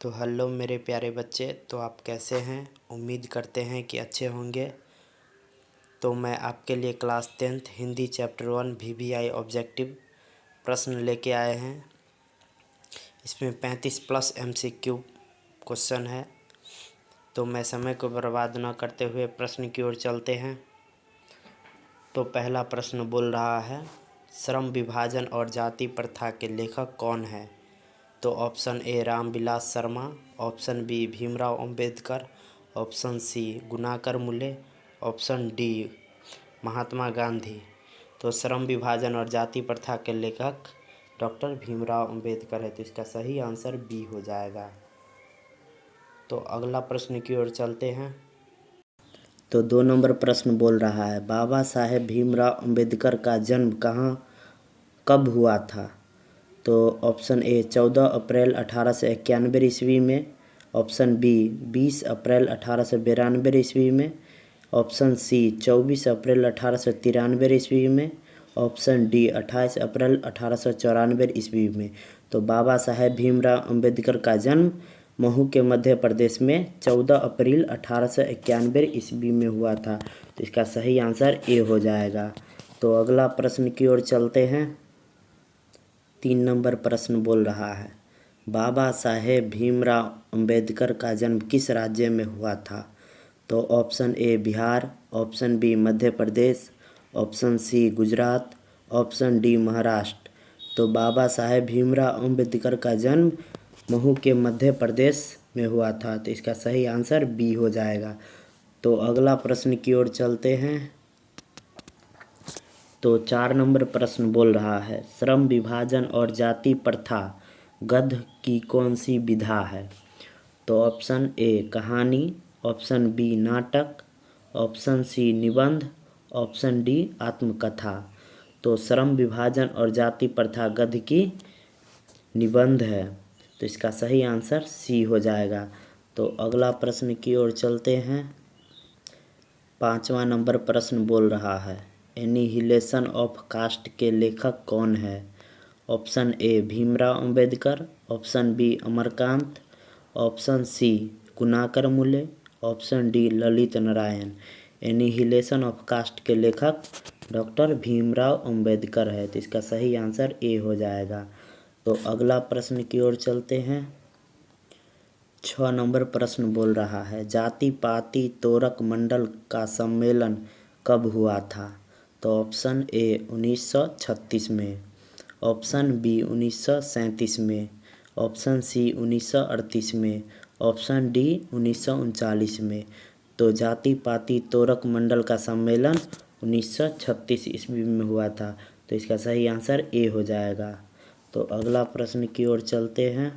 तो हेलो मेरे प्यारे बच्चे, तो आप कैसे हैं? उम्मीद करते हैं कि अच्छे होंगे। तो मैं आपके लिए class 10th Hindi chapter 1 VVI objective प्रश्न लेके आए हैं। इसमें 35+ MCQ क्वेश्चन है। तो मैं समय को बर्बाद न करते हुए प्रश्न की ओर चलते हैं। तो पहला प्रश्न बोल रहा है, श्रम विभाजन और जाति प्रथा के लेखक कौन है? तो option A Ramvilas Sharma, option B Bhimrao Ambedkar, option C Gunakar Mule, option D Mahatma Gandhi. तो श्रम विभाजन और जाति प्रथा के लेखक डॉक्टर भीमराव अंबेडकर है। तो इसका सही आंसर बी हो जाएगा। तो अगला प्रश्न की ओर चलते हैं। तो 2 नंबर प्रश्न बोल रहा है, बाबा साहेब भीमराव अंबेडकर का जन्म कब हुआ था? तो ऑप्शन ए 14 अप्रैल 1891 ईस्वी में, ऑप्शन बी 20 अप्रैल 1892 ईस्वी में, ऑप्शन सी 24 अप्रैल 1893 ईस्वी में, ऑप्शन डी 28 अप्रैल 1894 ईस्वी में। तो बाबा साहेब भीमराव अंबेडकर का जन्म महू के मध्य प्रदेश में 14 अप्रैल 1891 ईस्वी में हुआ था। तो इसका सही आंसर ए हो जाएगा। तो अगला प्रश्न की ओर चलते हैं। 3 नंबर प्रश्न बोल रहा है, बाबा साहेब भीमराव अंबेडकर का जन्म किस राज्य में हुआ था? तो option A Bihar, option B Madhya Pradesh, option C Gujarat, option D Maharashtra. तो बाबा साहेब भीमराव अंबेडकर का जन्म महू के मध्य प्रदेश में हुआ था। तो इसका सही आंसर बी हो जाएगा। तो अगला प्रश्न की ओर चलते हैं। तो 4 नंबर प्रश्न बोल रहा है, श्रम विभाजन और जाति प्रथा गद्य की कौन सी विधा है? तो ऑप्शन ए कहानी, ऑप्शन बी नाटक, ऑप्शन सी निबंध, ऑप्शन डी आत्मकथा। तो श्रम विभाजन और जाति प्रथा गद्य की निबंध है। तो इसका सही आंसर सी हो जाएगा। तो अगला प्रश्न की ओर चलते हैं। 5वां नंबर प्रश्न बोल रहा है, एनिहिलेशन ऑफ कास्ट के लेखक कौन है? Option A Bhimrao Ambedkar, option B Amarkant, option C Gunakar Mule, option D Lalit Narayan. Annihilation of caste के लेखक डॉक्टर भीमराव अंबेडकर है। तो इसका सही आंसर ए हो जाएगा। तो अगला प्रश्न की ओर चलते हैं। 6 नंबर प्रश्न बोल रहा है, जाति पाति तोरक मंडल का सम्मेलन कब हुआ था? तो ऑप्शन ए 1936 में, ऑप्शन बी 1937 में, ऑप्शन सी 1938 में, ऑप्शन डी 1939 में। तो जाति पाति तोरक मंडल का सम्मेलन 1936 ईस्वी में हुआ था। तो इसका सही आंसर ए हो जाएगा। तो अगला प्रश्न की ओर चलते हैं।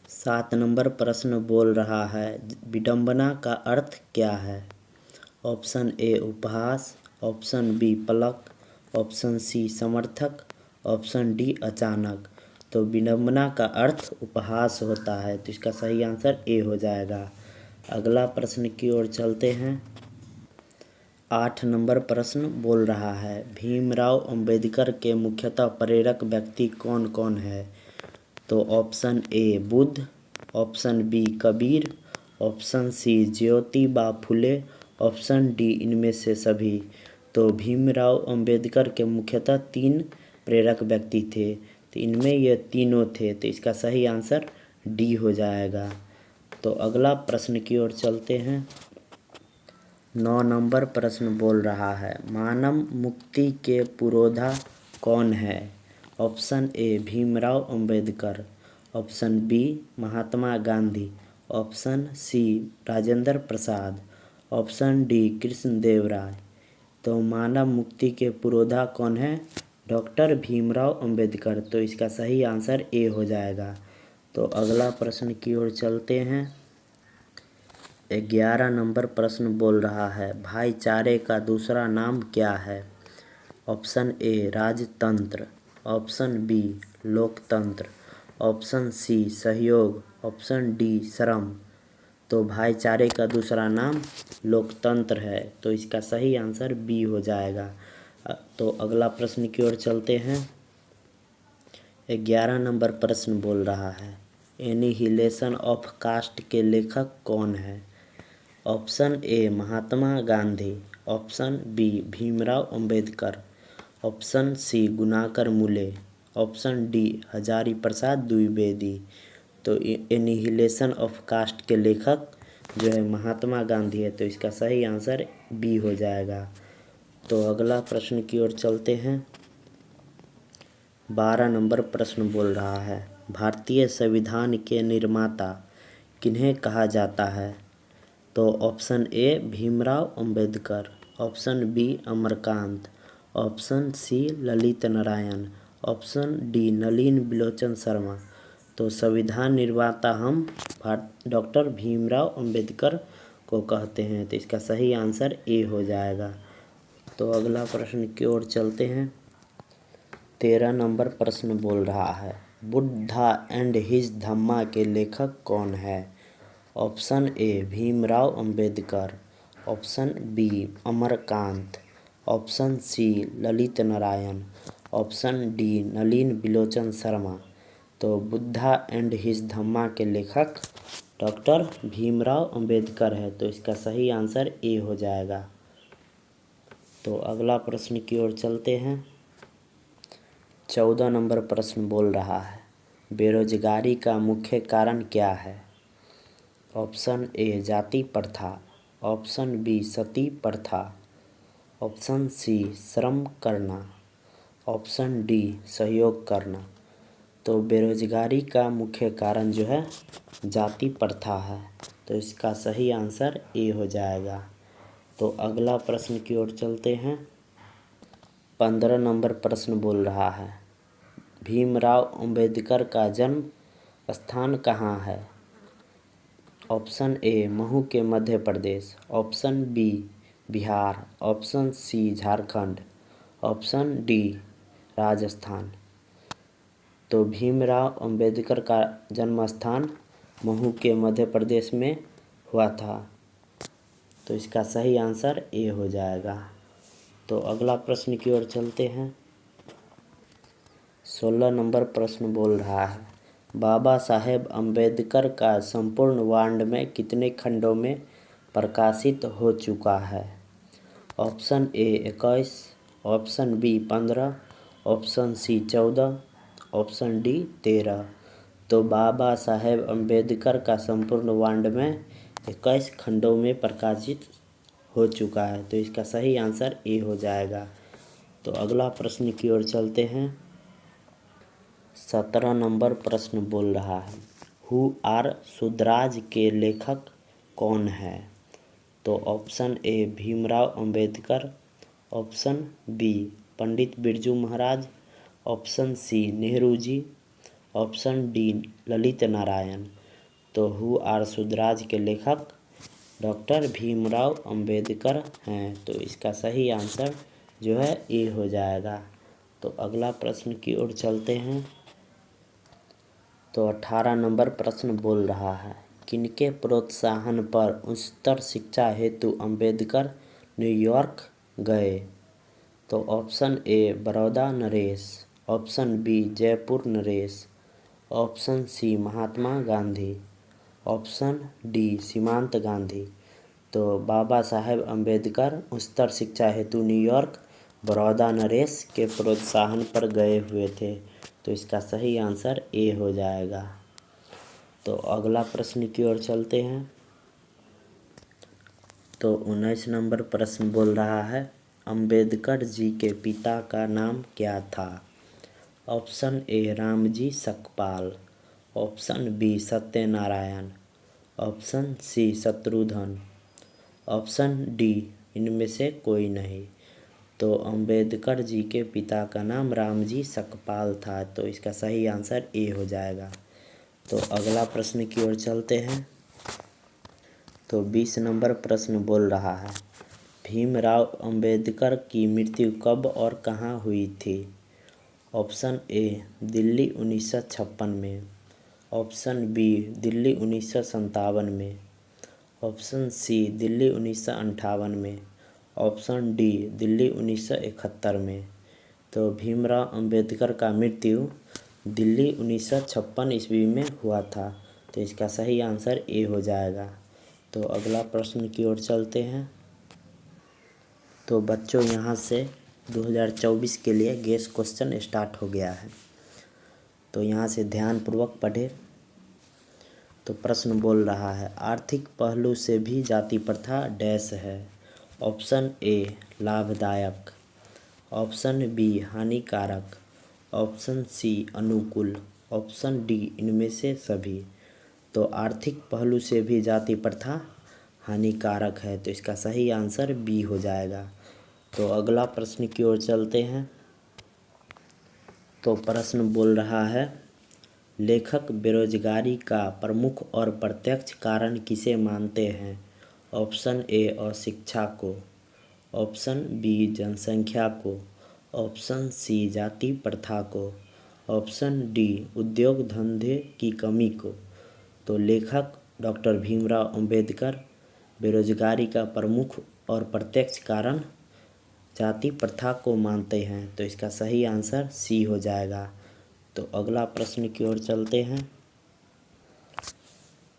7 नंबर प्रश्न बोल रहा है, विडंबना का अर्थ क्या है? ऑप्शन ए उपहास, ऑप्शन बी पलक, ऑप्शन सी समर्थक, ऑप्शन डी अचानक। तो विडंबना का अर्थ उपहास होता है। तो इसका सही आंसर ए हो जाएगा। अगला प्रश्न की ओर चलते हैं। 8 नंबर प्रश्न बोल रहा है, भीमराव अंबेडकर के मुख्यतः प्रेरक व्यक्ति कौन कौन है? तो option A Buddha, option B Kabir, option C Jyotiba Phule, option D इनमें से सभी। तो भीमराव अंबेडकर के मुख्यतः 3 प्रेरक व्यक्ति थे। तो इनमें ये तीनों थे। तो इसका सही आंसर डी हो जाएगा। तो अगला प्रश्न की ओर चलते हैं। 9 नंबर प्रश्न बोल रहा है, मानव मुक्ति के पुरोधा कौन है? Option A Bhimrao Ambedkar, option B Mahatma Gandhi, option C Rajendra Prasad, option D Krishnadev Rai. तो मानव मुक्ति के पुरोधा कौन है? डॉक्टर भीमराव अंबेडकर। तो इसका सही आंसर ए हो जाएगा। तो अगला प्रश्न की ओर चलते हैं। 11 नंबर प्रश्न बोल रहा है, भाईचारे का दूसरा नाम क्या है? ऑप्शन ए राजतंत्र, ऑप्शन बी लोकतंत्र, ऑप्शन सी सहयोग, ऑप्शन डी श्रम। तो भाईचारे का दूसरा नाम लोकतंत्र है। तो इसका सही आंसर बी हो जाएगा। तो अगला प्रश्न की ओर चलते हैं। 11 नंबर प्रश्न बोल रहा है, एनिहिलेशन ऑफ कास्ट के लेखक कौन है? Option A Mahatma Gandhi, option B Bhimrao Ambedkar, option C Gunakar Mule, option D Hazari Prasad Dwivedi. तो एनिहिलेशन ऑफ कास्ट के लेखक जो है महात्मा गांधी है, तो इसका सही आंसर बी हो जाएगा। तो अगला प्रश्न की ओर चलते हैं। 12 नंबर प्रश्न बोल रहा है, भारतीय संविधान के निर्माता किन्हें कहा जाता है? तो option A Bhimrao Ambedkar, option B Amarkant, option C Lalit Narayan, option D Nalin Bilochan Sharma. तो संविधान निर्माता हम डॉक्टर भीमराव अंबेडकर को कहते हैं, तो इसका सही आंसर ए हो जाएगा। तो अगला प्रश्न की ओर चलते हैं। 13 नंबर प्रश्न बोल रहा है, बुद्धा एंड हिज धम्मा के लेखक कौन है? Option A Bhimrao Ambedkar, option B Amarkant, option C Lalit Narayan, option D Nalin Bilochan Sharma. तो बुद्धा एंड हिज धम्मा के लेखक डॉक्टर भीमराव अंबेडकर है, तो इसका सही आंसर ए हो जाएगा। तो अगला प्रश्न की ओर चलते हैं। 14 नंबर प्रश्न बोल रहा है, बेरोजगारी का मुख्य कारण क्या है? ऑप्शन ए जाति प्रथा, ऑप्शन बी सती प्रथा, ऑप्शन सी श्रम करना, ऑप्शन डी सहयोग करना। तो बेरोजगारी का मुख्य कारण जो है जाति प्रथा है, तो इसका सही आंसर ए हो जाएगा। तो अगला प्रश्न की ओर चलते हैं। 15 नंबर प्रश्न बोल रहा है, भीमराव अंबेडकर का जन्म स्थान कहाँ है? ऑप्शन ए महू के Madhya Pradesh, option B Bihar, option C Jharkhand, option D Rajasthan. तो भीमराव अंबेडकर का जन्म स्थान महू के मध्य प्रदेश में हुआ था, तो इसका सही आंसर ए हो जाएगा। तो अगला प्रश्न की ओर चलते हैं। 16 नंबर प्रश्न बोल रहा है, बाबा साहेब अम्बेडकर का संपूर्ण वाङ्मय कितने खंडों में प्रकाशित हो चुका है? Option A 21, option B 15, option C 14, option D 13। तो बाबा साहेब अम्बेडकर का संपूर्ण वाङ्मय 21 खंडों में प्रकाशित हो चुका है, तो इसका सही आंसर ए हो जाएगा। तो अगला प्रश्न की ओर चलते हैं। 17 नंबर प्रश्न बोल रहा है, हु आर सुधराज के लेखक कौन है? तो option A Bhimrao Ambedkar, option B Pandit Birju Maharaj, option C Nehru ji, option D Lalit Narayan. तो हु आर सुधराज के लेखक डॉक्टर भीमराव अंबेडकर हैं, तो इसका सही आंसर जो है ए हो जाएगा। तो अगला प्रश्न की ओर चलते हैं। तो 18 नंबर प्रश्न बोल रहा है, किनके प्रोत्साहन पर उच्चतर शिक्षा हेतु अंबेडकर न्यूयॉर्क गए? तो ऑप्शन ए बड़ौदा नरेश, ऑप्शन बी जयपुर नरेश, option C Mahatma Gandhi, option D Seemant Gandhi. तो बाबा साहेब अम्बेडकर उच्चतर शिक्षा हेतु न्यूयॉर्क बड़ौदा नरेश के प्रोत्साहन पर गए हुए थे, तो इसका सही आंसर ए हो जाएगा। तो अगला प्रश्न की ओर चलते हैं। तो 19 नंबर प्रश्न बोल रहा है, अंबेडकर जी के पिता का नाम क्या था? Option A Ramji Sakpal, option B Satyanarayan, option C Shatrughan, option D इनमें से कोई नहीं। तो अंबेडकर जी के पिता का नाम रामजी सकपाल था, तो इसका सही आंसर ए हो जाएगा। तो अगला प्रश्न की ओर चलते हैं। तो 20 नंबर प्रश्न बोल रहा है, भीमराव अंबेडकर की मृत्यु कब और कहाँ हुई थी? ऑप्शन ए दिल्ली 1956 में, ऑप्शन बी दिल्ली 1957 में, ऑप्शन सी दिल्ली 1958 में, ऑप्शन डी दिल्ली 1971 में। तो भीमराव अंबेडकर का मृत्यु दिल्ली 1956 ईस्वी में हुआ था। तो इसका सही आंसर ए हो जाएगा। तो अगला प्रश्न की ओर चलते हैं। तो बच्चों यहाँ से 2024 के लिए गेस क्वेश्चन स्टार्ट हो गया है, तो यहाँ से ध्यानपूर्वक पढ़े। तो प्रश्न बोल रहा है, आर्थिक पहलू से भी जाति प्रथा डैश है। ऑप्शन ए लाभदायक, ऑप्शन बी हानिकारक, ऑप्शन सी अनुकूल, ऑप्शन डी इनमें से सभी। तो आर्थिक पहलू से भी जाति प्रथा हानिकारक है, तो इसका सही आंसर बी हो जाएगा। तो अगला प्रश्न की ओर चलते हैं। तो प्रश्न बोल रहा है, लेखक बेरोजगारी का प्रमुख और प्रत्यक्ष कारण किसे मानते हैं। ऑप्शन ए अशिक्षा को, ऑप्शन बी जनसंख्या को, ऑप्शन सी जाति प्रथा को, ऑप्शन डी उद्योग धंधे की कमी को। तो लेखक डॉक्टर भीमराव अंबेडकर बेरोजगारी का प्रमुख और प्रत्यक्ष कारण जाति प्रथा को मानते हैं, तो इसका सही आंसर सी हो जाएगा। तो अगला प्रश्न की ओर चलते हैं।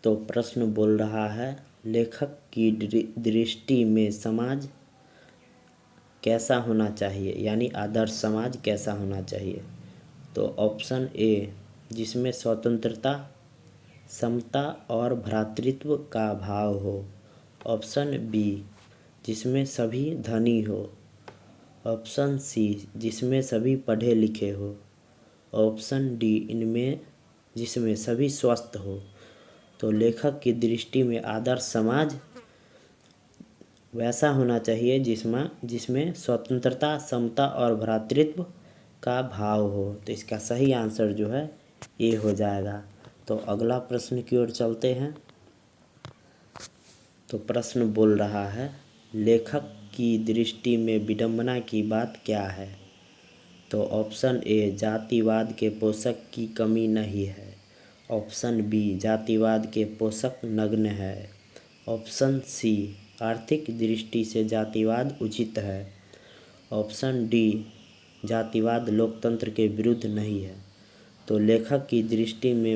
तो प्रश्न बोल रहा है, लेखक की दृष्टि में समाज कैसा होना चाहिए, यानी आदर्श समाज कैसा होना चाहिए। तो ऑप्शन ए जिसमें स्वतंत्रता, समता और भ्रातृत्व का भाव हो, ऑप्शन बी जिसमें सभी धनी हो, ऑप्शन सी जिसमें सभी पढ़े लिखे हो, ऑप्शन डी इनमें जिसमें सभी स्वस्थ हो। तो लेखक की दृष्टि में आदर्श समाज वैसा होना चाहिए जिसमें स्वतंत्रता, समता और भ्रातृत्व का भाव हो। तो इसका सही आंसर जो है ए हो जाएगा। तो अगला प्रश्न की ओर चलते हैं। तो प्रश्न बोल रहा है, लेखक की दृष्टि में विडंबना की बात क्या है। तो ऑप्शन ए जातिवाद के पोषक की कमी नहीं है, ऑप्शन बी जातिवाद के पोषक नग्न है, ऑप्शन सी आर्थिक दृष्टि से जातिवाद उचित है, ऑप्शन डी जातिवाद लोकतंत्र के विरुद्ध नहीं है। तो लेखक की दृष्टि में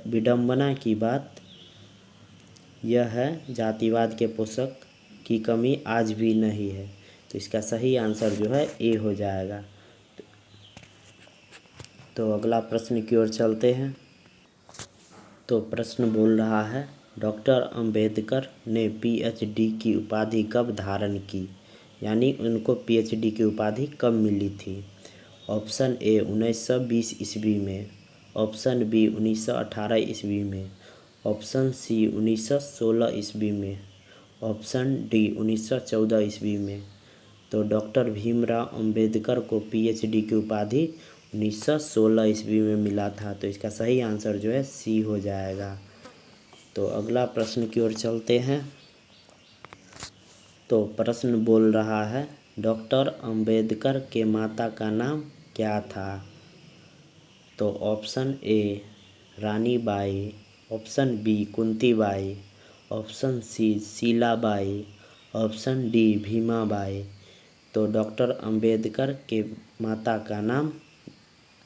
विडंबना की बात यह है, जातिवाद के पोषक की कमी आज भी नहीं है। तो इसका सही आंसर जो है ए हो जाएगा। तो अगला प्रश्न की ओर चलते हैं। तो प्रश्न बोल रहा है, डॉक्टर अंबेडकर ने पीएचडी की उपाधि कब धारण की, यानी उनको पीएचडी की उपाधि कब मिली थी। ऑप्शन ए 1920 ईस्वी में, ऑप्शन बी 1918 ईस्वी में, ऑप्शन सी 1916 ईस्वी में, ऑप्शन डी 1914 ईस्वी में। तो डॉक्टर भीमराव अंबेडकर को पीएचडी की उपाधि 1916 ईस्वी में मिला था। तो इसका सही आंसर जो है सी हो जाएगा। तो अगला प्रश्न की ओर चलते हैं। तो प्रश्न बोल रहा है, डॉक्टर अंबेडकर के माता का नाम क्या था। तो option A Rani Bai, option B Kunti Bai, option C Shilabai, option D Bhima Bai. तो डॉक्टर अंबेडकर के माता का नाम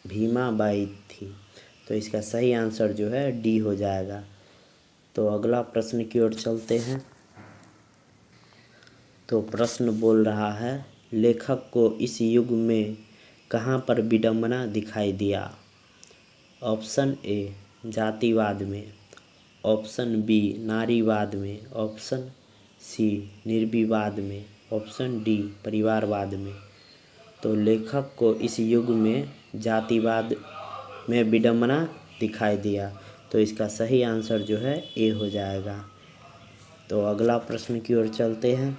भीमा बाई थी। तो इसका सही आंसर जो है डी हो जाएगा। तो अगला प्रश्न की ओर चलते हैं। तो प्रश्न बोल रहा है, लेखक को इस युग में कहाँ पर विडंबना दिखाई दिया। ऑप्शन ए जातिवाद में, ऑप्शन बी नारीवाद में, ऑप्शन सी निर्विवाद में, ऑप्शन डी परिवारवाद में। तो लेखक को इस युग में जातिवाद में विडंबना दिखाई दिया। तो इसका सही आंसर जो है ए हो जाएगा। तो अगला प्रश्न की ओर चलते हैं।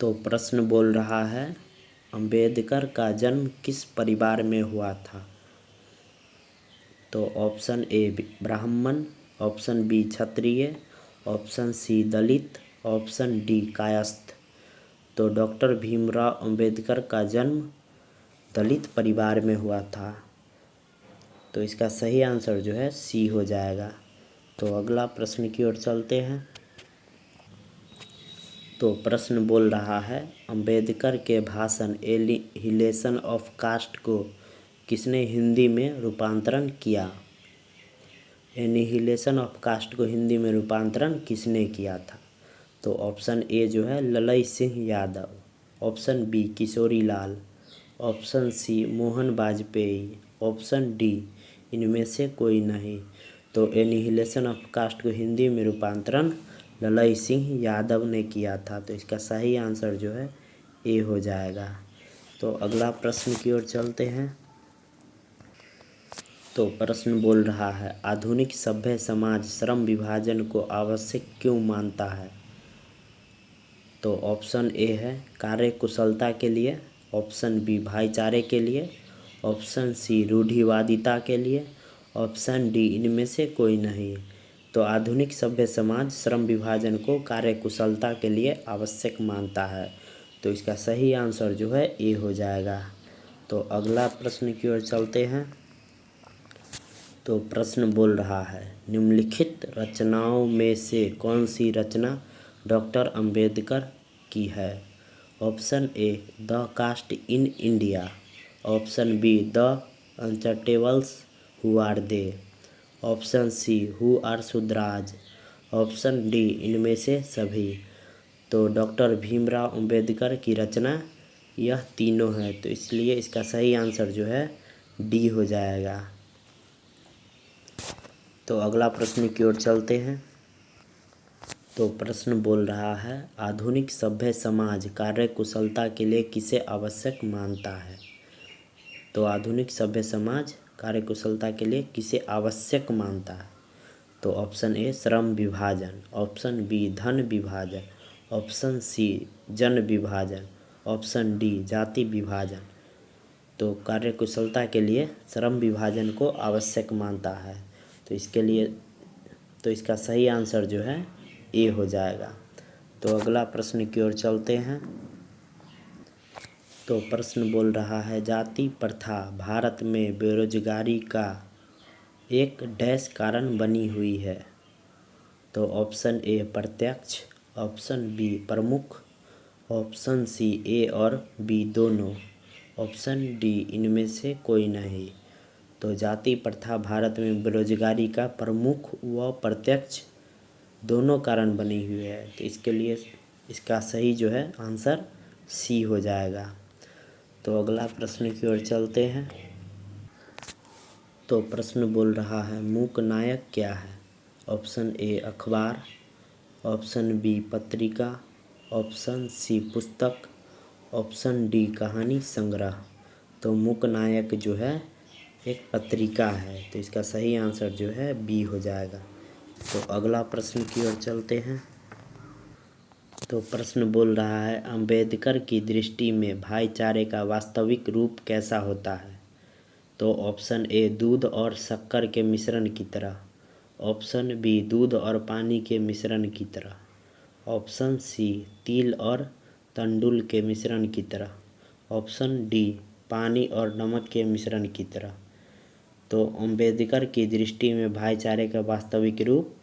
तो प्रश्न बोल रहा है, अंबेडकर का जन्म किस परिवार में हुआ था। तो ऑप्शन ए ब्राह्मण, ऑप्शन बी क्षत्रिय, ऑप्शन सी दलित, ऑप्शन डी कायस्थ। तो डॉक्टर भीमराव अंबेडकर का जन्म दलित परिवार में हुआ था। तो इसका सही आंसर जो है सी हो जाएगा। तो अगला प्रश्न की ओर चलते हैं। तो प्रश्न बोल रहा है, अंबेडकर के भाषण एलिहिलेशन ऑफ कास्ट को किसने हिंदी में रूपांतरण किया? एनिहिलेशन ऑफ कास्ट को हिंदी में रूपांतरण किसने किया था? तो ऑप्शन ए जो है Lalai Singh Yadav, option B Kishori Lal, option C Mohan Vajpayee, option D इनमें से कोई नहीं। तो एनिहिलेशन ऑफ कास्ट को हिंदी में रूपांतरण ललई सिंह यादव ने किया था। तो इसका सही आंसर जो है ए हो जाएगा। तो अगला प्रश्न की ओर चलते हैं। तो प्रश्न बोल रहा है आधुनिक सभ्य समाज श्रम विभाजन को आवश्यक क्यों मानता है? तो ऑप्शन ए है कार्य कुशलता के लिए, ऑप्शन बी भाईचारे के लिए, ऑप्शन सी रूढ़िवादिता के लिए, ऑप्शन डी इनमें से कोई नहीं। तो आधुनिक सभ्य समाज श्रम विभाजन को कार्य कुशलता के लिए आवश्यक मानता है। तो इसका सही आंसर जो है ए हो जाएगा। तो अगला प्रश्न की ओर चलते हैं। तो प्रश्न बोल रहा है निम्नलिखित रचनाओं में से कौन सी रचना डॉक्टर अंबेडकर की है? Option A the caste in India, option B the untouchables who are they, option C who are Shudras, option D इनमें से सभी। तो डॉक्टर भीमराव अंबेडकर की रचना यह तीनों है। तो इसलिए इसका सही आंसर जो है डी हो जाएगा। तो अगला प्रश्न की ओर चलते हैं। तो प्रश्न बोल रहा है आधुनिक सभ्य समाज कार्य कुशलता के लिए किसे आवश्यक मानता है? तो आधुनिक सभ्य समाज कार्य कुशलता के लिए किसे आवश्यक मानता है? तो ऑप्शन ए श्रम विभाजन, ऑप्शन बी धन विभाजन, ऑप्शन सी जन विभाजन, ऑप्शन डी जाति विभाजन। तो कार्य कुशलता के लिए श्रम विभाजन को आवश्यक मानता है। तो इसके लिए तो इसका सही आंसर जो है ए हो जाएगा। तो अगला प्रश्न की ओर चलते हैं। तो प्रश्न बोल रहा है जाति प्रथा भारत में बेरोजगारी का एक डैश कारण बनी हुई है। तो ऑप्शन ए प्रत्यक्ष, ऑप्शन बी प्रमुख, ऑप्शन सी ए और बी दोनों, ऑप्शन डी इनमें से कोई नहीं। तो जाति प्रथा भारत में बेरोजगारी का प्रमुख व प्रत्यक्ष दोनों कारण बनी हुई है। तो इसके लिए इसका सही जो है आंसर सी हो जाएगा। तो अगला प्रश्न की ओर चलते हैं। तो प्रश्न बोल रहा है मूक नायक क्या है? ऑप्शन ए अखबार, ऑप्शन बी पत्रिका, ऑप्शन सी पुस्तक, ऑप्शन डी कहानी संग्रह। तो मूक नायक जो है एक पत्रिका है। तो इसका सही आंसर जो है बी हो जाएगा। तो अगला प्रश्न की ओर चलते हैं। तो प्रश्न बोल रहा है अंबेडकर की दृष्टि में भाईचारे का वास्तविक रूप कैसा होता है? तो ऑप्शन ए दूध और शक्कर के मिश्रण की तरह, ऑप्शन बी दूध और पानी के मिश्रण की तरह, ऑप्शन सी तिल और तंडुल के मिश्रण की तरह, ऑप्शन डी पानी और नमक के मिश्रण की तरह। तो अंबेडकर की दृष्टि में भाईचारे का वास्तविक रूप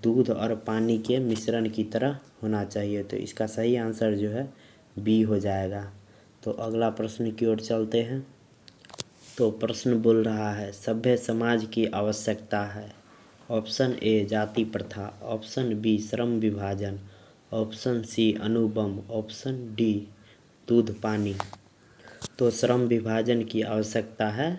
दूध और पानी के मिश्रण की तरह होना चाहिए। तो इसका सही आंसर जो है बी हो जाएगा। तो अगला प्रश्न की ओर चलते हैं। तो प्रश्न बोल रहा है सभ्य समाज की आवश्यकता है। ऑप्शन ए जाति प्रथा, ऑप्शन बी श्रम विभाजन, ऑप्शन सी अणुबम, ऑप्शन डी दूध पानी। तो श्रम विभाजन की आवश्यकता है।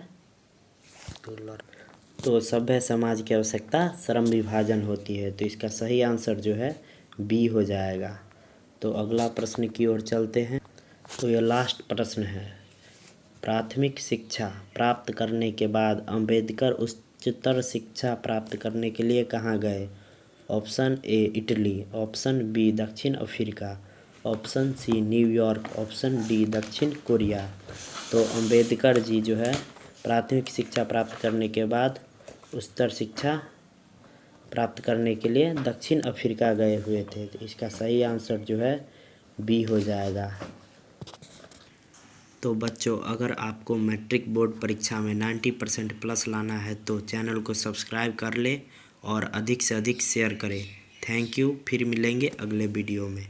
तो सभ्य समाज की आवश्यकता श्रम विभाजन होती है। तो इसका सही आंसर जो है बी हो जाएगा। तो अगला प्रश्न की ओर चलते हैं। तो यह लास्ट प्रश्न है प्राथमिक शिक्षा प्राप्त करने के बाद अंबेडकर उच्चतर शिक्षा प्राप्त करने के लिए कहाँ गए? Option A Italy, option B दक्षिण Africa, option C New York, option D दक्षिण कोरिया। तो अंबेडकर जी जो है प्राथमिक शिक्षा प्राप्त करने के बाद उच्चतर शिक्षा प्राप्त करने के लिए दक्षिण अफ्रीका गए हुए थे। तो इसका सही आंसर जो है बी हो जाएगा। तो बच्चों अगर आपको मैट्रिक बोर्ड परीक्षा में 90% प्लस लाना है तो चैनल को सब्सक्राइब कर ले और अधिक से अधिक शेयर करें। Thank you. फिर मिलेंगे अगले वीडियो में।